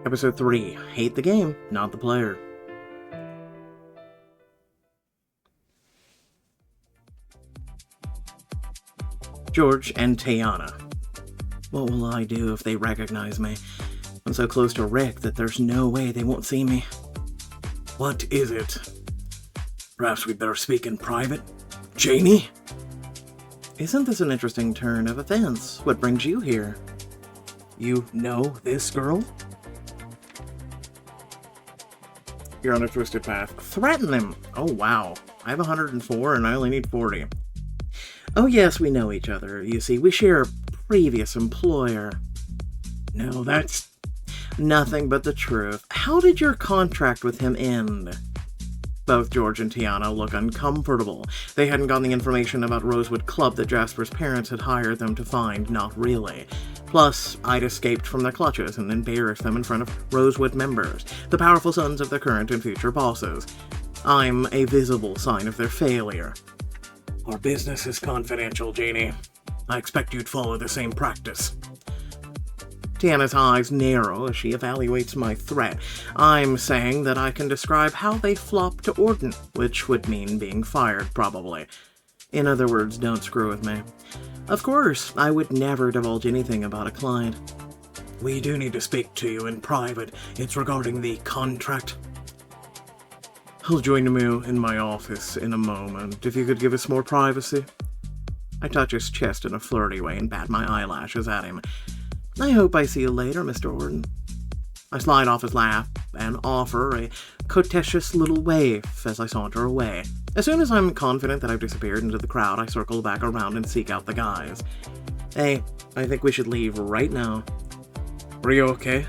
Episode 3. Hate the game, not the player. George and Tiana. What will I do if they recognize me? I'm so close to Rick that there's no way they won't see me. What is it? Perhaps we'd better speak in private? Janie? Isn't this an interesting turn of events? What brings you here? You know this girl? You're on a twisted path. Threaten him! Oh wow. I have 104 and I only need 40. Oh yes, we know each other. You see, we share a previous employer. No, that's nothing but the truth. How did your contract with him end? Both George and Tiana look uncomfortable. They hadn't gotten the information about Rosewood Club that Jasper's parents had hired them to find, not really. Plus, I'd escaped from their clutches and embarrassed them in front of Rosewood members, the powerful sons of their current and future bosses. I'm a visible sign of their failure. Our business is confidential, Janie. I expect you'd follow the same practice. Tiana's eyes narrow as she evaluates my threat. I'm saying that I can describe how they flopped to Orton, which would mean being fired, probably. In other words, don't screw with me. Of course, I would never divulge anything about a client. We do need to speak to you in private. It's regarding the contract. I'll join you in my office in a moment, if you could give us more privacy. I touch his chest in a flirty way and bat my eyelashes at him. I hope I see you later, Mr. Orton. I slide off his lap and offer a coquettish little wave as I saunter away. As soon as I'm confident that I've disappeared into the crowd, I circle back around and seek out the guys. Hey, I think we should leave right now. Are you okay?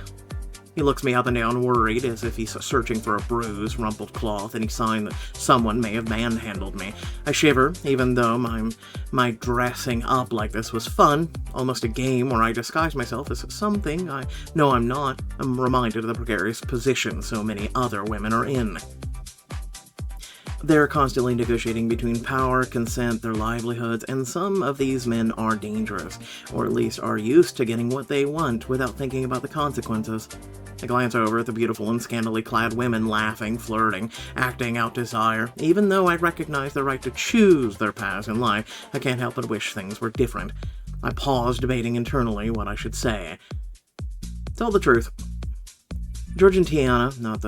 He looks me up and down, worried, as if he's searching for a bruise, rumpled cloth, any sign that someone may have manhandled me. I shiver, even though my dressing up like this was fun, almost a game where I disguise myself as something I know I'm not. I'm reminded of the precarious position so many other women are in. They're constantly negotiating between power, consent, their livelihoods, and some of these men are dangerous, or at least are used to getting what they want without thinking about the consequences. I glance over at the beautiful and scantily clad women laughing, flirting, acting out desire. Even though I recognize the right to choose their paths in life, I can't help but wish things were different. I pause, debating internally what I should say. Tell the truth. George and Tiana, not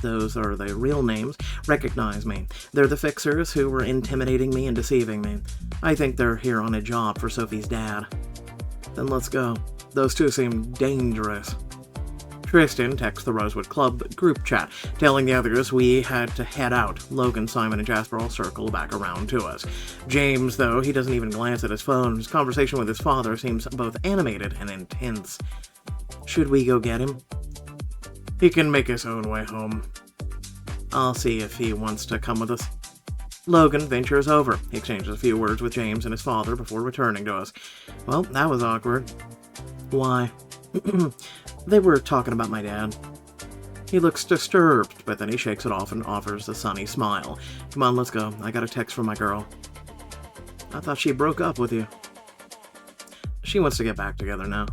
those are the real names, recognize me. They're the fixers who were intimidating me and deceiving me. I think they're here on a job for Sophie's dad. Then let's go. Those two seem dangerous. Tristan texts the Rosewood Club group chat, telling the others we had to head out. Logan, Simon, and Jasper all circle back around to us. James, though, he doesn't even glance at his phone. His conversation with his father seems both animated and intense. Should we go get him? He can make his own way home. I'll see if he wants to come with us. Logan ventures over. He exchanges a few words with James and his father before returning to us. Well, that was awkward. Why? They were talking about my dad. He looks disturbed, but then he shakes it off and offers a sunny smile. Come on, let's go. I got a text from my girl. I thought she broke up with you. She wants to get back together now.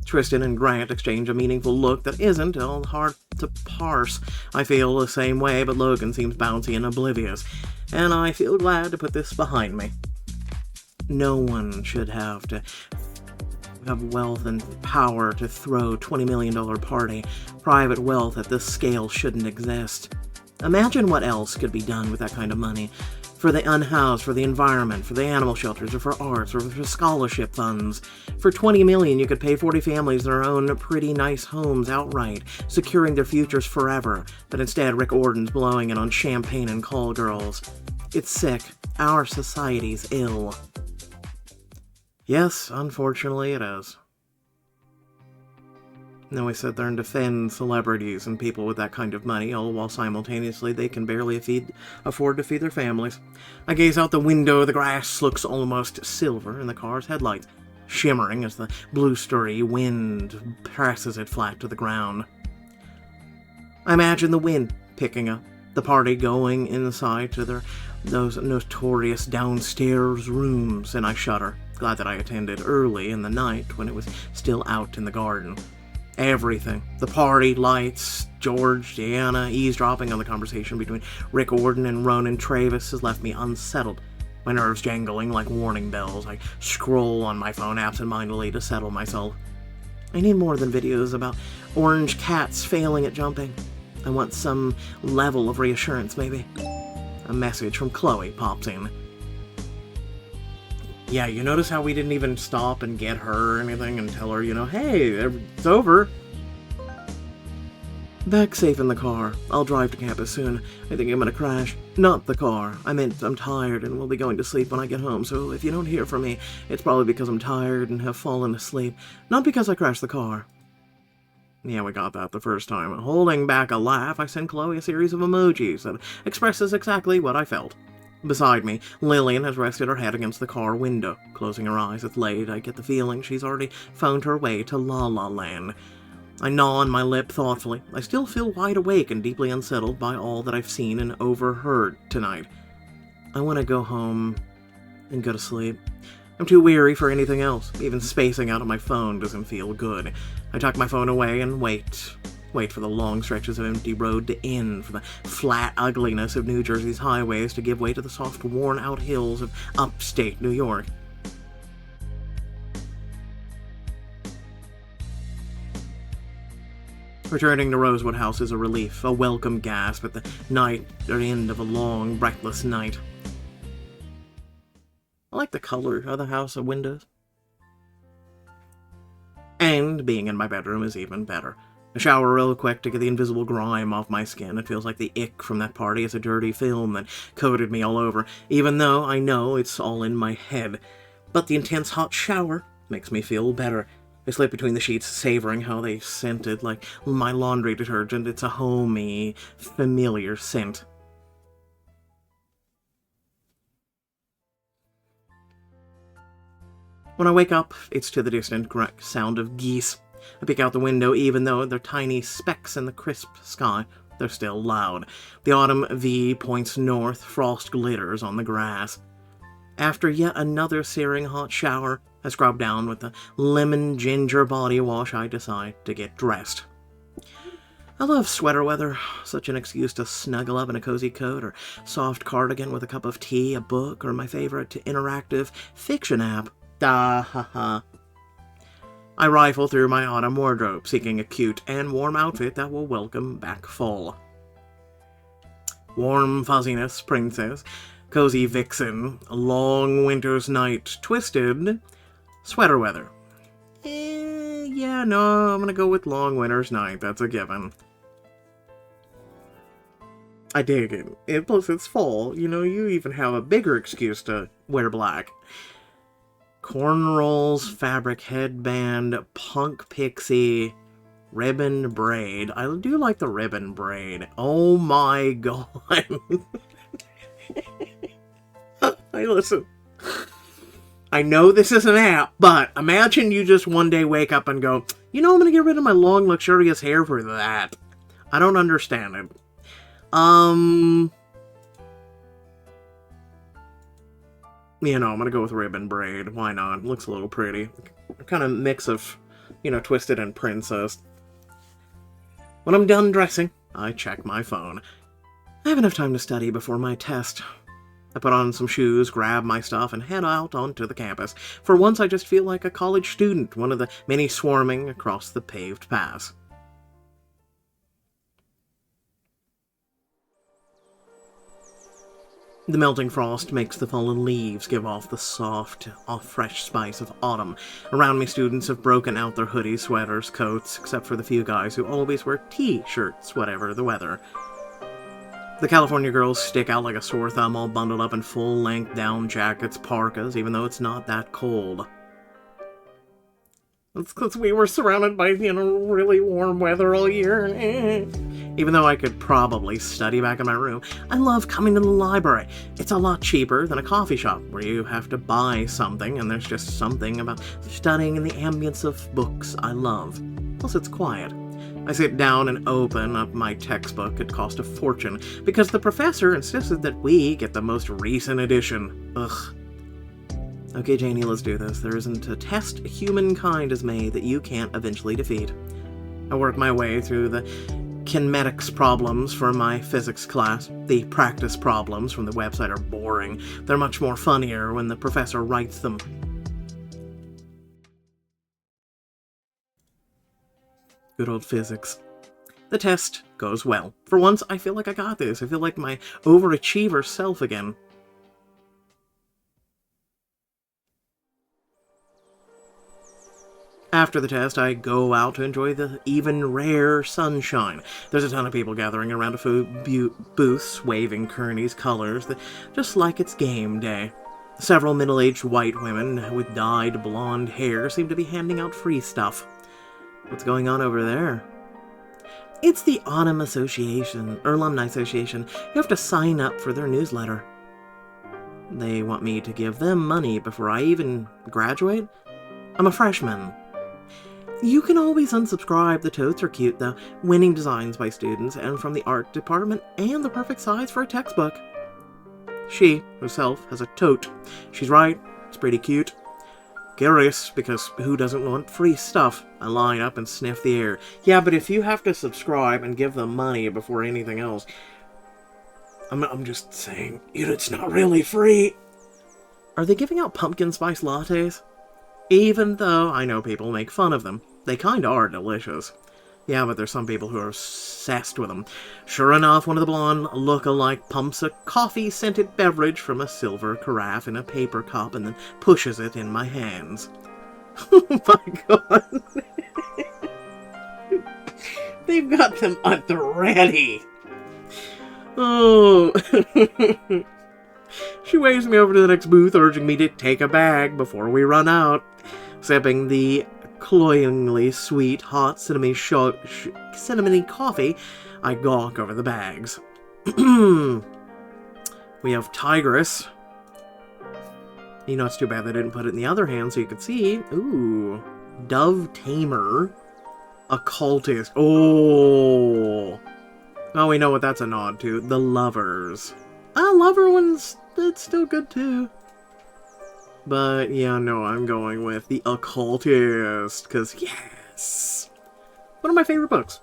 Tristan and Grant exchange a meaningful look that isn't all hard to parse. I feel the same way, but Logan seems bouncy and oblivious, and I feel glad to put this behind me. No one should have wealth and power to throw a $20 million party. Private wealth at this scale shouldn't exist. Imagine what else could be done with that kind of money. For the unhoused, for the environment, for the animal shelters, or for arts, or for scholarship funds. For $20 million, you could pay 40 families their own pretty nice homes outright, securing their futures forever. But instead, Rick Orton's blowing it on champagne and call girls. It's sick. Our society's ill. Yes, unfortunately it is. Then we sit there and defend celebrities and people with that kind of money, all while simultaneously they can barely afford to feed their families. I gaze out the window. The grass looks almost silver in the car's headlights, shimmering as the blustery wind presses it flat to the ground. I imagine the wind picking up, the party going inside to those notorious downstairs rooms, and I shudder, glad that I attended early in the night when it was still out in the garden. Everything. The party, lights, George, Deanna, eavesdropping on the conversation between Rick Orden and Ronan Travis has left me unsettled. My nerves jangling like warning bells. I scroll on my phone absentmindedly to settle myself. I need more than videos about orange cats failing at jumping. I want some level of reassurance, maybe. A message from Chloe pops in. Yeah, you notice how we didn't even stop and get her or anything and tell her, hey, it's over. Back safe in the car. I'll drive to campus soon. I think I'm gonna crash. Not the car. I meant I'm tired and will be going to sleep when I get home, so if you don't hear from me, it's probably because I'm tired and have fallen asleep, not because I crashed the car. Yeah, we got that the first time. Holding back a laugh, I sent Chloe a series of emojis that expresses exactly what I felt. Beside me, Lillian has rested her head against the car window. Closing her eyes, it's late. I get the feeling she's already found her way to La La Land. I gnaw on my lip thoughtfully. I still feel wide awake and deeply unsettled by all that I've seen and overheard tonight. I want to go home and go to sleep. I'm too weary for anything else. Even spacing out on my phone doesn't feel good. I tuck my phone away and wait. Wait for the long stretches of empty road to end, for the flat ugliness of New Jersey's highways to give way to the soft, worn-out hills of upstate New York. Returning to Rosewood House is a relief, a welcome gasp at the end of a long, breathless night. I like the color of the house and windows. And being in my bedroom is even better. A shower real quick to get the invisible grime off my skin. It feels like the ick from that party is a dirty film that coated me all over, even though I know it's all in my head. But the intense hot shower makes me feel better. I slip between the sheets, savoring how they scented like my laundry detergent. It's a homey, familiar scent. When I wake up, it's to the distant sound of geese. I peek out the window, even though they're tiny specks in the crisp sky. They're still loud. The autumn V points north, frost glitters on the grass. After yet another searing hot shower, I scrub down with the lemon ginger body wash. I decide to get dressed. I love sweater weather, such an excuse to snuggle up in a cozy coat or soft cardigan with a cup of tea, a book, or my favorite interactive fiction app. Da ha ha. I rifle through my autumn wardrobe, seeking a cute and warm outfit that will welcome back fall. Warm fuzziness, princess. Cozy vixen. Long winter's night. Twisted. Sweater weather. Yeah, no, I'm gonna go with long winter's night. That's a given. I dig it. Plus, it's fall. You even have a bigger excuse to wear black. Cornrows, fabric headband, punk pixie, ribbon braid. I do like the ribbon braid. Oh my god. Hey, listen. I know this is an app, but imagine you just one day wake up and go, I'm gonna get rid of my long, luxurious hair for that. I don't understand it. I'm gonna go with ribbon braid. Why not? It looks a little pretty. Kind of mix of, twisted and princess. When I'm done dressing, I check my phone. I have enough time to study before my test. I put on some shoes, grab my stuff, and head out onto the campus. For once, I just feel like a college student, one of the many swarming across the paved paths. The melting frost makes the fallen leaves give off the soft, fresh spice of autumn. Around me, students have broken out their hoodies, sweaters, coats, except for the few guys who always wear t-shirts, whatever the weather. The California girls stick out like a sore thumb, all bundled up in full-length down jackets, parkas, even though it's not that cold. It's because we were surrounded by, really warm weather all year. Even though I could probably study back in my room, I love coming to the library. It's a lot cheaper than a coffee shop, where you have to buy something, and there's just something about studying in the ambience of books I love. Plus, it's quiet. I sit down and open up my textbook. It cost a fortune, because the professor insisted that we get the most recent edition. Ugh. Okay, Janie, let's do this. There isn't a test humankind has made that you can't eventually defeat. I work my way through the kinematics problems for my physics class. The practice problems from the website are boring. They're much more funnier when the professor writes them. Good old physics. The test goes well. For once, I feel like I got this. I feel like my overachiever self again. After the test, I go out to enjoy the even rare sunshine. There's a ton of people gathering around a food booths, waving Kearney's colors, just like it's game day. Several middle-aged white women with dyed blonde hair seem to be handing out free stuff. What's going on over there? It's the Autumn Association, or Alumni Association. You have to sign up for their newsletter. They want me to give them money before I even graduate? I'm a freshman. You can always unsubscribe. The totes are cute, though. Winning designs by students and from the art department, and the perfect size for a textbook. She, herself, has a tote. She's right, it's pretty cute. Curious, because who doesn't want free stuff? I line up and sniff the air. Yeah, but if you have to subscribe and give them money before anything else, I'm just saying, it's not really free. Are they giving out pumpkin spice lattes? Even though I know people make fun of them. They kinda are delicious. Yeah, but there's some people who are obsessed with them. Sure enough, one of the blonde look-alike pumps a coffee-scented beverage from a silver carafe in a paper cup and then pushes it in my hands. Oh my god. They've got them at the ready. Oh. She waves me over to the next booth, urging me to take a bag before we run out. Sipping the cloyingly sweet, hot cinnamony coffee, I gawk over the bags. We have Tigress. It's too bad they didn't put it in the other hand so you could see. Ooh. Dove Tamer. Occultist. Oh. Oh, we know what that's a nod to. The Lovers. Lover one's it's still good too. But yeah, no, I'm going with The Occultist, because yes! One of my favorite books.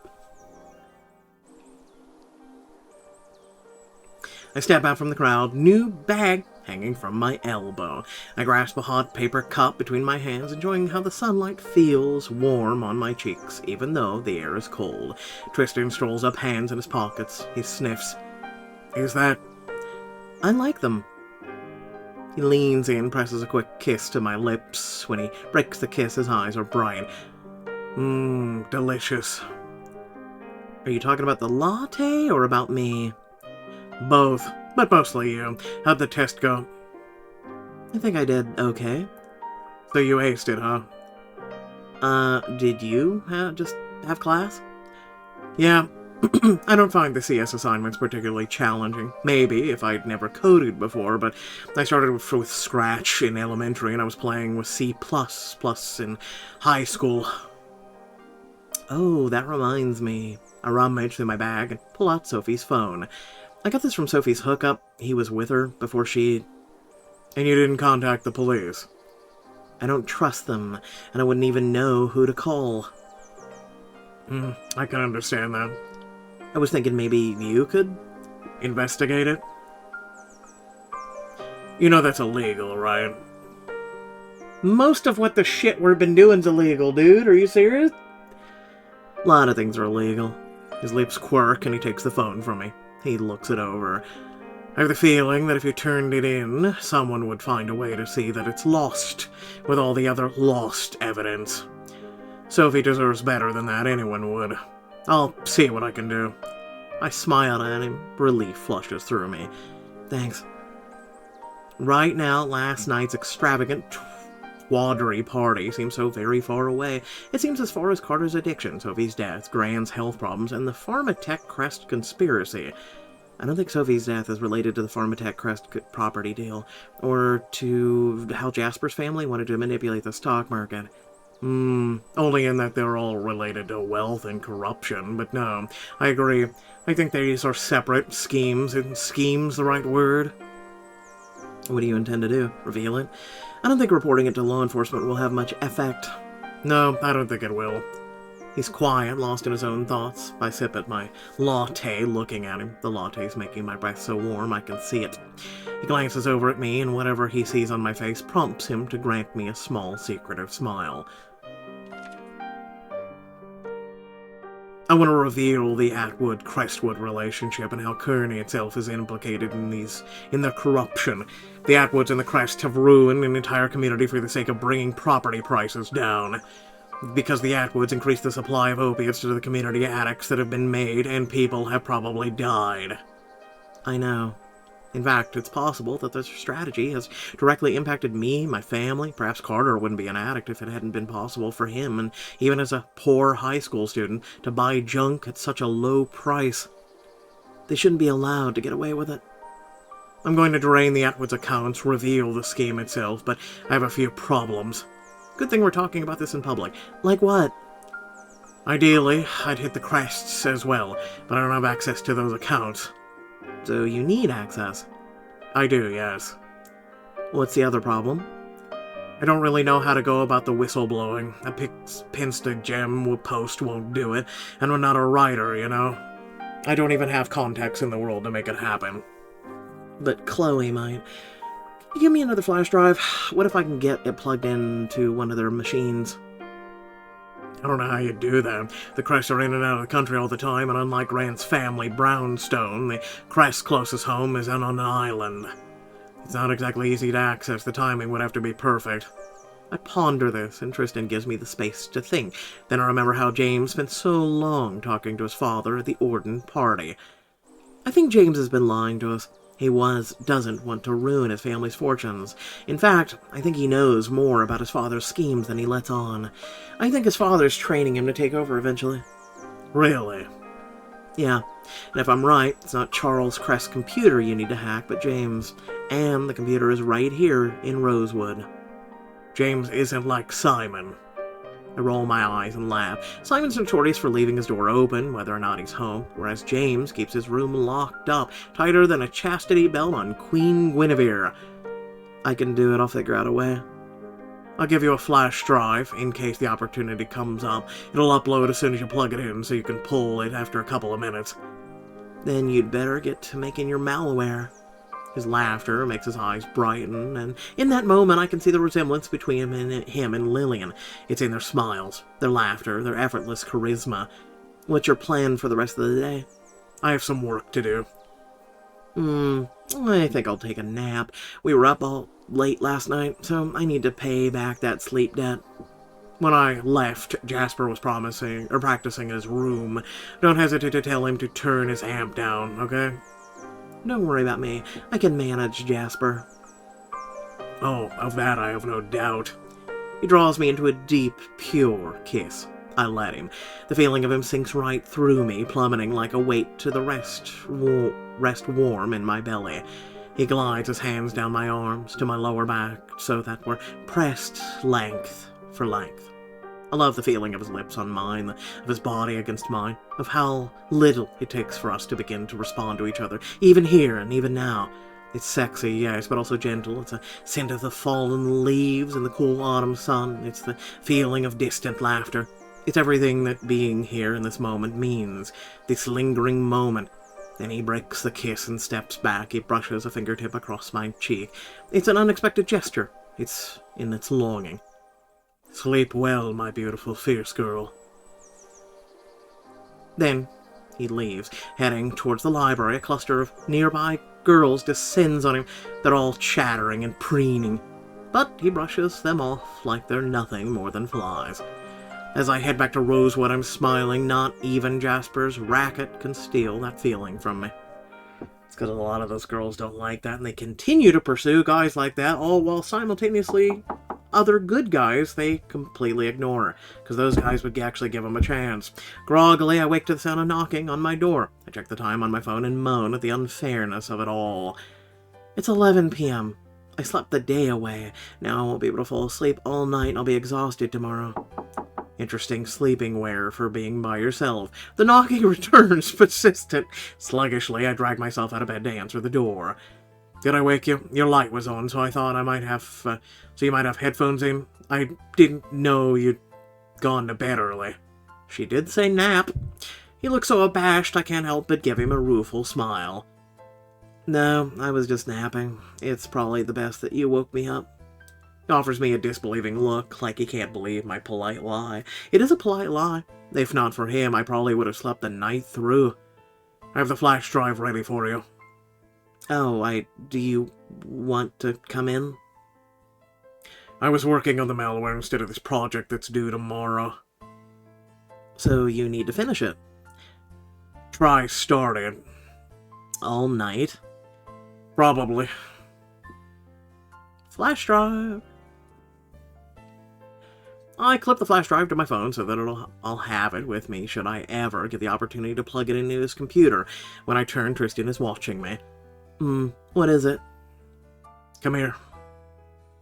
I step out from the crowd, new bag hanging from my elbow. I grasp a hot paper cup between my hands, enjoying how the sunlight feels warm on my cheeks, even though the air is cold. Tristan strolls up, hands in his pockets. He sniffs. Is that... I like them. He leans in, presses a quick kiss to my lips. When he breaks the kiss, his eyes are bright. Delicious. Are you talking about the latte or about me? Both, but mostly you. How'd the test go? I think I did okay. So you aced it, huh? Did you just have class? Yeah. I don't find the CS assignments particularly challenging. Maybe, if I'd never coded before, but I started with Scratch in elementary and I was playing with C++ in high school. Oh, that reminds me. I rummage through my bag and pull out Sophie's phone. I got this from Sophie's hookup. He was with her before she... And you didn't contact the police? I don't trust them, and I wouldn't even know who to call. I can understand that. I was thinking maybe you could investigate it. You know that's illegal, right? Most of what the shit we've been doing's illegal, dude. Are you serious? A lot of things are illegal. His lips quirk and he takes the phone from me. He looks it over. I have the feeling that if you turned it in, someone would find a way to see that it's lost, with all the other lost evidence. Sophie deserves better than that, anyone would. I'll see what I can do. I smile at him. Relief flushes through me. Thanks. Right now, last night's extravagant tawdry party seems so very far away. It seems as far as Carter's addiction, Sophie's death, Grant's health problems, and the Pharmatech Crest conspiracy. I don't think Sophie's death is related to the Pharmatech Crest property deal, or to how Jasper's family wanted to manipulate the stock market. Only in that they're all related to wealth and corruption, but no, I agree. I think these are separate schemes. Isn't schemes the right word? What do you intend to do? Reveal it? I don't think reporting it to law enforcement will have much effect. No, I don't think it will. He's quiet, lost in his own thoughts. I sip at my latte, looking at him. The latte's making my breath so warm I can see it. He glances over at me, and whatever he sees on my face prompts him to grant me a small, secretive smile. I want to reveal the Atwood-Crestwood relationship and how Kearney itself is implicated in their corruption. The Atwoods and the Crest have ruined an entire community for the sake of bringing property prices down. Because the Atwoods increased the supply of opiates to the community addicts that have been made, and people have probably died. I know. In fact, it's possible that this strategy has directly impacted me, my family. Perhaps Carter wouldn't be an addict if it hadn't been possible for him, and even as a poor high school student, to buy junk at such a low price. They shouldn't be allowed to get away with it. I'm going to drain the Atwoods' accounts, reveal the scheme itself, but I have a few problems. Good thing we're talking about this in public. Like what? Ideally, I'd hit the Crests as well, but I don't have access to those accounts. So you need access? I do, yes. What's the other problem? I don't really know how to go about the whistleblowing. A Pinsta gem post won't do it, and I'm not a writer, you know? I don't even have contacts in the world to make it happen. But Chloe might. Can you give me another flash drive? What if I can get it plugged into one of their machines? I don't know how you do that. The Crests are in and out of the country all the time, and unlike Grant's family, Brownstone, the Crest's closest home is on an island. It's not exactly easy to access. The timing would have to be perfect. I ponder this, and Tristan gives me the space to think. Then I remember how James spent so long talking to his father at the Orden party. I think James has been lying to us. He doesn't want to ruin his family's fortunes. In fact, I think he knows more about his father's schemes than he lets on. I think his father's training him to take over eventually. Really? Yeah, and if I'm right, it's not Charles Crest's computer you need to hack, but James. And the computer is right here in Rosewood. James isn't like Simon. I roll my eyes and laugh. Simon's notorious for leaving his door open, whether or not he's home, whereas James keeps his room locked up, tighter than a chastity belt on Queen Guinevere. I can do it, I'll figure out a way. I'll give you a flash drive, in case the opportunity comes up. It'll upload as soon as you plug it in, so you can pull it after a couple of minutes. Then you'd better get to making your malware. His laughter makes his eyes brighten, and in that moment I can see the resemblance between him and Lillian. It's in their smiles, their laughter, their effortless charisma. What's your plan for the rest of the day? I have some work to do. I think I'll take a nap. We were up all late last night, so I need to pay back that sleep debt. When I left, Jasper was practicing in his room. Don't hesitate to tell him to turn his amp down, okay? Don't worry about me. I can manage Jasper. Oh, of that I have no doubt. He draws me into a deep, pure kiss. I let him. The feeling of him sinks right through me, plummeting like a weight to the rest warm in my belly. He glides his hands down my arms to my lower back so that we're pressed length for length. I love the feeling of his lips on mine, of his body against mine, of how little it takes for us to begin to respond to each other, even here and even now. It's sexy, yes, but also gentle. It's a scent of the fallen leaves in the cool autumn sun. It's the feeling of distant laughter. It's everything that being here in this moment means, this lingering moment. Then he breaks the kiss and steps back. He brushes a fingertip across my cheek. It's an unexpected gesture. It's in its longing. Sleep well, my beautiful, fierce girl. Then he leaves, heading towards the library. A cluster of nearby girls descends on him. They're all chattering and preening, but he brushes them off like they're nothing more than flies. As I head back to Rosewood, I'm smiling. Not even Jasper's racket can steal that feeling from me. It's because a lot of those girls don't like that, and they continue to pursue guys like that, all while simultaneously other good guys they completely ignore, because those guys would actually give them a chance. Groggily, I wake to the sound of knocking on my door. I check the time on my phone and moan at the unfairness of it all. It's 11 p.m. I slept the day away. Now I won't be able to fall asleep all night, and I'll be exhausted tomorrow. Interesting sleeping wear for being by yourself. The knocking returns, persistent. Sluggishly, I drag myself out of bed to answer the door. Did I wake you? Your light was on, so I thought I might have, so you might have headphones in. I didn't know you'd gone to bed early. She did say nap. He looks so abashed I can't help but give him a rueful smile. No, I was just napping. It's probably the best that you woke me up. He offers me a disbelieving look, like he can't believe my polite lie. It is a polite lie. If not for him, I probably would have slept the night through. I have the flash drive ready for you. Oh, do you want to come in? I was working on the malware instead of this project that's due tomorrow. So you need to finish it? Try starting. All night? Probably. Flash drive. I clip the flash drive to my phone so that I'll have it with me should I ever get the opportunity to plug it into his computer. When I turn, Tristan is watching me. What is it? Come here.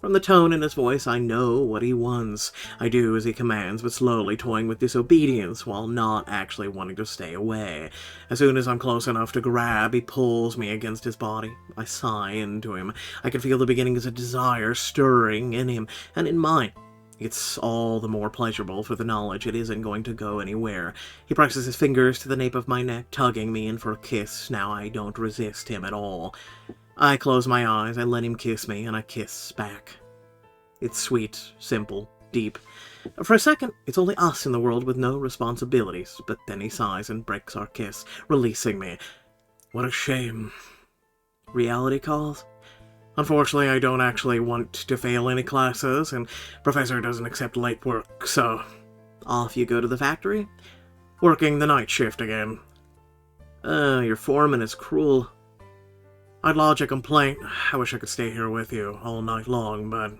From the tone in his voice, I know what he wants. I do as he commands, but slowly toying with disobedience while not actually wanting to stay away. As soon as I'm close enough to grab, he pulls me against his body. I sigh into him. I can feel the beginnings of desire stirring in him and in mine. It's all the more pleasurable for the knowledge it isn't going to go anywhere. He presses his fingers to the nape of my neck, tugging me in for a kiss. Now I don't resist him at all. I close my eyes, I let him kiss me, and I kiss back. It's sweet, simple, deep. For a second, it's only us in the world with no responsibilities, but then he sighs and breaks our kiss, releasing me. What a shame. Reality calls? Unfortunately, I don't actually want to fail any classes, and Professor doesn't accept late work, so off you go to the factory? Working the night shift again. Your foreman is cruel. I'd lodge a complaint. I wish I could stay here with you all night long, but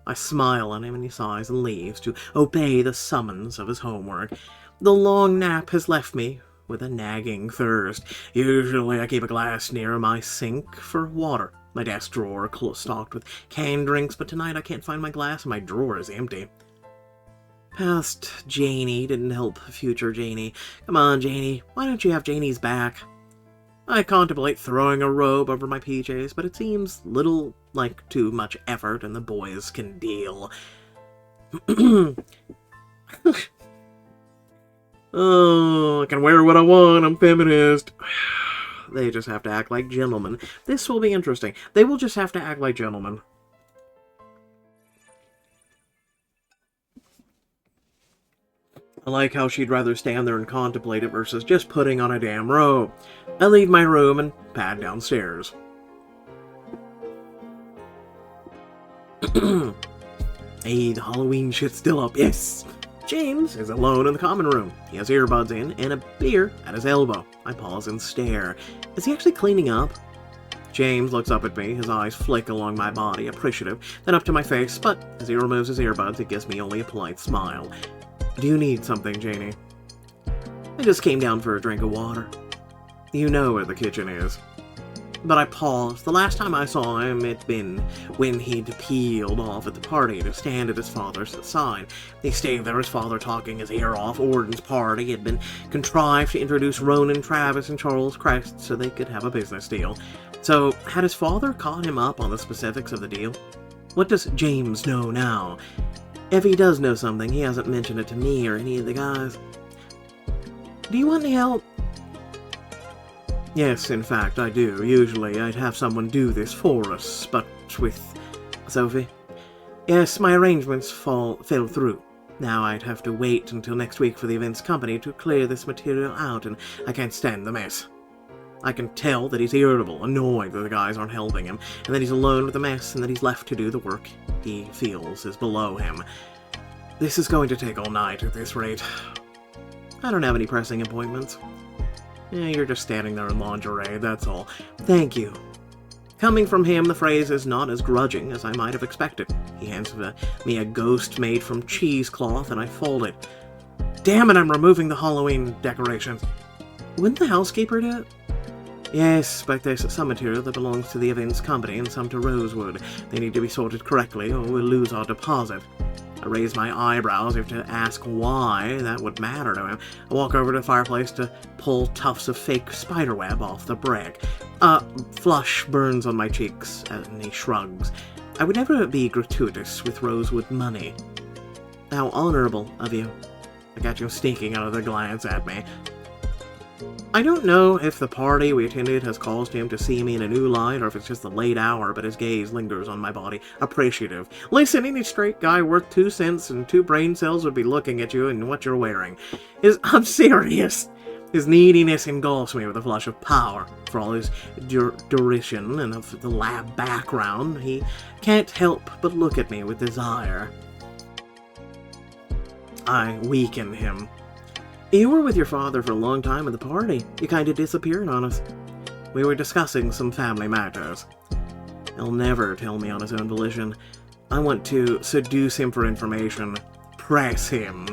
I smile at him and he sighs and leaves to obey the summons of his homework. The long nap has left me with a nagging thirst. Usually I keep a glass near my sink for water. My desk drawer stocked with canned drinks, but tonight I can't find my glass and my drawer is empty. Past Janie didn't help future Janie. Come on, Janie, why don't you have Janie's back? I contemplate throwing a robe over my PJs, but it seems little like too much effort and the boys can deal. Oh, I can wear what I want, I'm feminist. They just have to act like gentlemen. This will be interesting. They will just have to act like gentlemen. I like how she'd rather stand there and contemplate it versus just putting on a damn robe. I leave my room and pad downstairs. Hey, the Halloween shit's still up, yes! James is alone in the common room. He has earbuds in and a beer at his elbow. I pause and stare. Is he actually cleaning up? James looks up at me, his eyes flick along my body, appreciative, then up to my face, but as he removes his earbuds, he gives me only a polite smile. Do you need something, Janie? I just came down for a drink of water. You know where the kitchen is. But I paused. The last time I saw him, it'd been when he'd peeled off at the party to stand at his father's side. He stayed there, his father talking his ear off. Orden's party had been contrived to introduce Ronan Travis and Charles Crest so they could have a business deal. So, had his father caught him up on the specifics of the deal? What does James know now? If he does know something, he hasn't mentioned it to me or any of the guys. Do you want any help? Yes, in fact, I do. Usually, I'd have someone do this for us, but with Sophie? Yes, my arrangements fell through. Now I'd have to wait until next week for the events company to clear this material out, and I can't stand the mess. I can tell that he's irritable, annoyed that the guys aren't helping him, and that he's alone with the mess, and that he's left to do the work he feels is below him. This is going to take all night at this rate. I don't have any pressing appointments. You're just standing there in lingerie, that's all. Thank you. Coming from him, the phrase is not as grudging as I might have expected. He hands me a ghost made from cheesecloth, and I fold it. Damn it, I'm removing the Halloween decorations. Wouldn't the housekeeper do it? Yes, but there's some material that belongs to the events company and some to Rosewood. They need to be sorted correctly, or we'll lose our deposit. I raise my eyebrows as if to ask why that would matter to him. I walk over to the fireplace to pull tufts of fake spiderweb off the brick. Flush burns on my cheeks, and he shrugs. I would never be gratuitous with Rosewood money. How honorable of you. I catch him sneaking another glance at me. I don't know if the party we attended has caused him to see me in a new light, or if it's just the late hour, but his gaze lingers on my body, appreciative. Listen, any straight guy worth 2 cents and 2 brain cells would be looking at you and what you're wearing. I'm serious. His neediness engulfs me with a flush of power. For all his derision and of the lab background, he can't help but look at me with desire. I weaken him. You were with your father for a long time at the party. You kinda disappeared on us. We were discussing some family matters. He'll never tell me on his own volition. I want to seduce him for information. Press him.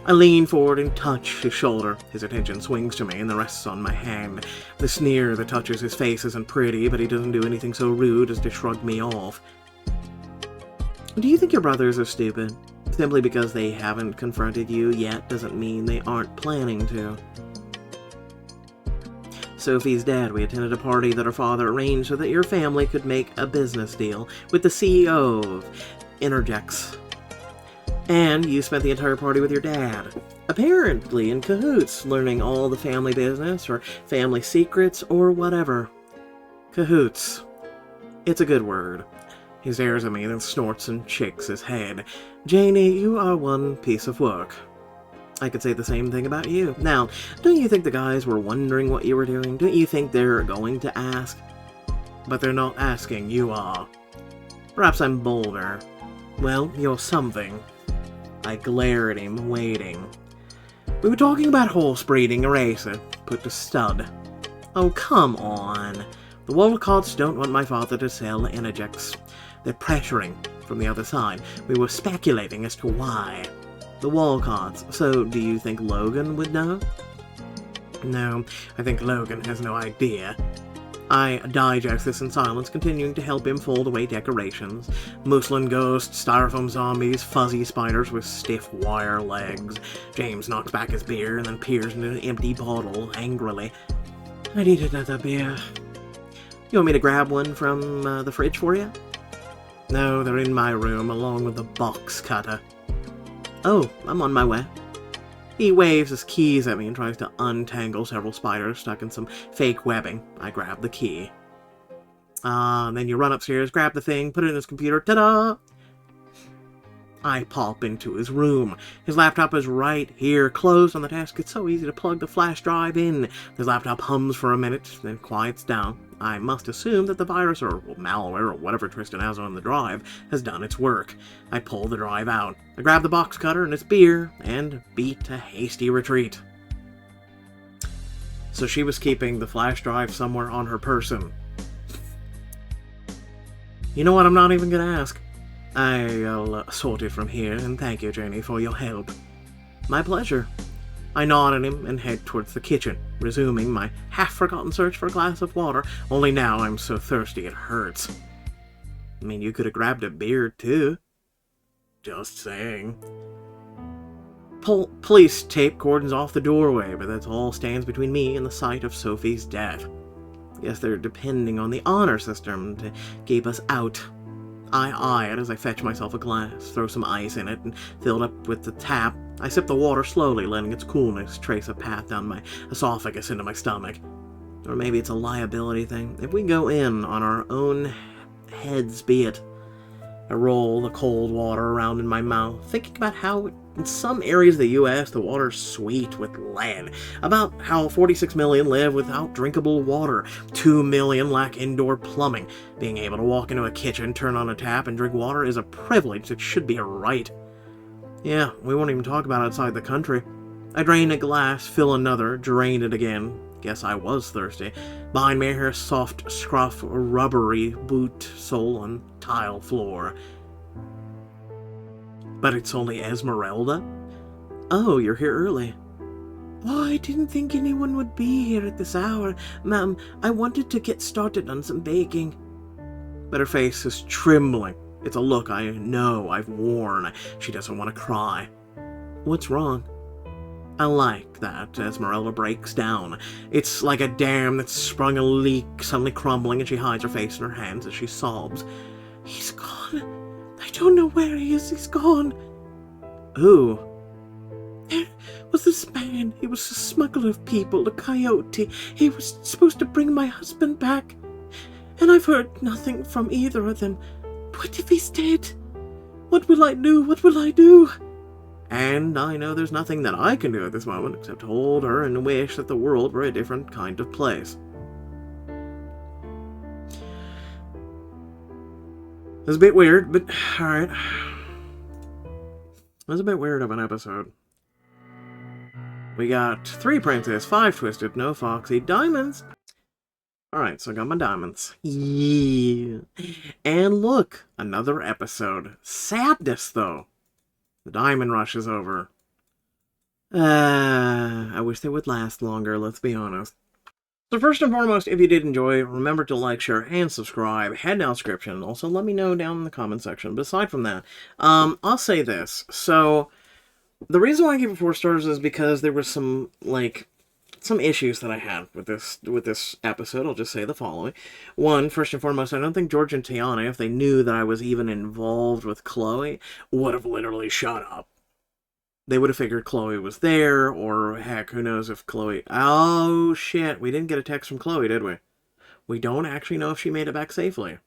I lean forward and touch his shoulder. His attention swings to me and then rests on my hand. The sneer that touches his face isn't pretty, but he doesn't do anything so rude as to shrug me off. Do you think your brothers are stupid? Simply because they haven't confronted you yet doesn't mean they aren't planning to. Sophie's dead. We attended a party that her father arranged so that your family could make a business deal with the CEO of Energex. And you spent the entire party with your dad. Apparently in cahoots, learning all the family business or family secrets or whatever. Cahoots. It's a good word. He stares at me, then snorts and shakes his head. Janie, you are one piece of work. I could say the same thing about you. Now, don't you think the guys were wondering what you were doing? Don't you think they're going to ask? But they're not asking, you are. Perhaps I'm bolder. Well, you're something. I glare at him, waiting. We were talking about horse breeding, eraser. Put to stud. Oh, come on. The Walcotts don't want my father to sell Energex. They're pressuring from the other side. We were speculating as to why. The Walcotts. So, do you think Logan would know? No, I think Logan has no idea. I digest this in silence, continuing to help him fold away decorations. Muslin ghosts, styrofoam zombies, fuzzy spiders with stiff wire legs. James knocks back his beer and then peers into an empty bottle angrily. I need another beer. You want me to grab one from the fridge for you? No, they're in my room, along with the box cutter. Oh, I'm on my way. He waves his keys at me and tries to untangle several spiders stuck in some fake webbing. I grab the key. Then you run upstairs, grab the thing, put it in his computer, ta-da! I pop into his room. His laptop is right here, closed on the desk. It's so easy to plug the flash drive in. His laptop hums for a minute, then quiets down. I must assume that the virus or malware or whatever Tristan has on the drive has done its work. I pull the drive out. I grab the box cutter and its beer and beat a hasty retreat. So she was keeping the flash drive somewhere on her person. You know what? I'm not even gonna ask. I'll sort it from here, and thank you, Janie, for your help. My pleasure. I nod at him and head towards the kitchen, resuming my half-forgotten search for a glass of water, only now I'm so thirsty it hurts. I mean, you could have grabbed a beer, too. Just saying. Police tape cordons off the doorway, but that's all stands between me and the sight of Sophie's death. Guess they're depending on the honor system to keep us out. I eye it as I fetch myself a glass, throw some ice in it, and fill it up with the tap. I sip the water slowly, letting its coolness trace a path down my esophagus into my stomach. Or maybe it's a liability thing. If we go in on our own heads, be it. I roll the cold water around in my mouth, thinking about how in some areas of the U.S. the water's sweet with lead, about how 46 million live without drinkable water, 2 million lack indoor plumbing. Being able to walk into a kitchen, turn on a tap, and drink water is a privilege that should be a right. Yeah, we won't even talk about outside the country. I drain a glass, fill another, drain it again. Guess I was thirsty. Behind me, her soft, scruff, rubbery boot sole on tile floor. But it's only Esmeralda? Oh, you're here early. Oh, I didn't think anyone would be here at this hour. Ma'am, I wanted to get started on some baking. But her face is trembling. It's a look I know I've worn. She doesn't want to cry. What's wrong? I like that Esmeralda breaks down. It's like a dam that's sprung a leak, suddenly crumbling, and she hides her face in her hands as she sobs. He's gone. I don't know where he is. He's gone. Who? was this man. He was a smuggler of people, a coyote. He was supposed to bring my husband back. And I've heard nothing from either of them. What if he's dead? What will I do? What will I do? And I know there's nothing that I can do at this moment except hold her and wish that the world were a different kind of place. It was a bit weird, but alright. It was a bit weird of an episode. We got 3 Princess, 5 Twisted, no Foxy, diamonds. Alright, so I got my diamonds. Yeah. And look, another episode. Sadness, though. The diamond rush is over. I wish they would last longer, let's be honest. So first and foremost, if you did enjoy, remember to like, share, and subscribe. Head down description. Also, let me know down in the comment section. But aside from that, I'll say this. So, the reason why I gave it 4 stars is because there was some issues that I had with this episode. I'll just say the following. One, first and foremost, I don't think George and Tiana, if they knew that I was even involved with Chloe, would have literally shut up. They would have figured Chloe was there, or heck, who knows if Chloe... Oh, shit, we didn't get a text from Chloe, did we? We don't actually know if she made it back safely.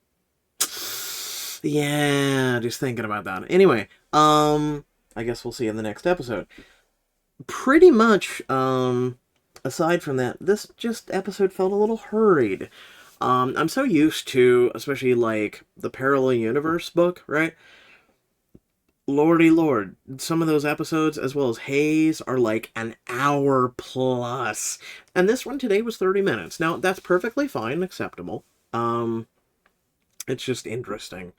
Yeah, just thinking about that. Anyway, I guess we'll see in the next episode. Pretty much, aside from that, this episode felt a little hurried. I'm so used to, especially, like, the Parallel Universe book, right? Lordy Lord, some of those episodes, as well as Haze, are like an hour plus. And this one today was 30 minutes. Now, that's perfectly fine, acceptable. It's just interesting.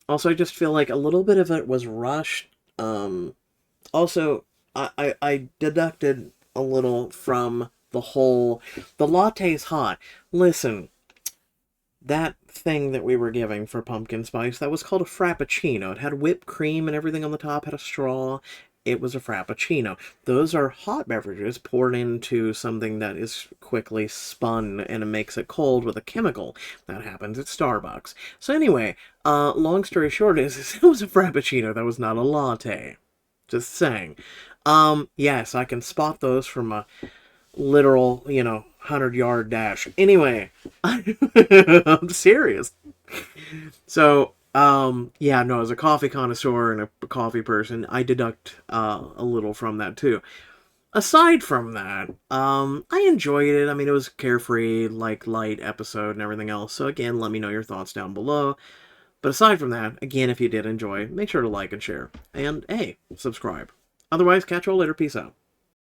Also, I just feel like a little bit of it was rushed. Also, I deducted a little from the whole, the latte's hot. Listen, that thing that we were giving for pumpkin spice, that was called a frappuccino. It had whipped cream and everything on the top, had a straw. It was a frappuccino. Those are hot beverages poured into something that is quickly spun and it makes it cold with a chemical. That happens at Starbucks. So anyway, long story short is it was a frappuccino, that was not a latte. Just saying. Yes, I can spot those from a literal, 100-yard dash. Anyway, I'm serious. So, yeah, no, as a coffee connoisseur and a coffee person, I deduct a little from that too. Aside from that, I enjoyed it. I mean, it was a carefree, light episode and everything else. So again, let me know your thoughts down below. But aside from that, again, if you did enjoy, make sure to like and share. And, hey, subscribe. Otherwise, catch you all later. Peace out.